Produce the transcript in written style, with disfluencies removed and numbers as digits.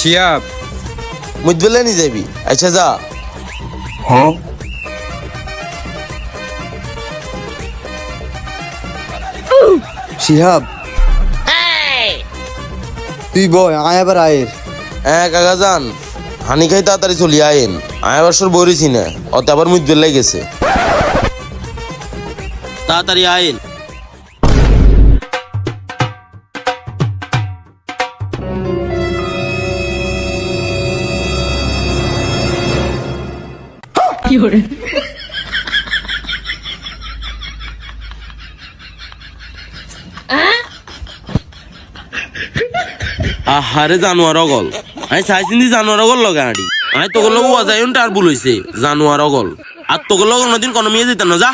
শিয়াব মুজবেলে নি যাবি আচ্ছা যা শিহাব তুই বয় আয় আবার আয়ের হ্যাঁ কাকা যান হানি খাই তাড়াতাড়ি চলি আইন আয় বছর বইরেছি না অত আবার মুজবেল গেছে তাড়াতাড়ি আইন আহারে জানোয়ার অগল আমি চাইছিনি জানোয়ার অগল লগে আড়ি আমি তোকে লোক ওয়াজাইন টার ভুল হইছে জানোয়ার অগল আর তোকে লোক কোনোদিন কোনো মেয়ে যেত না যা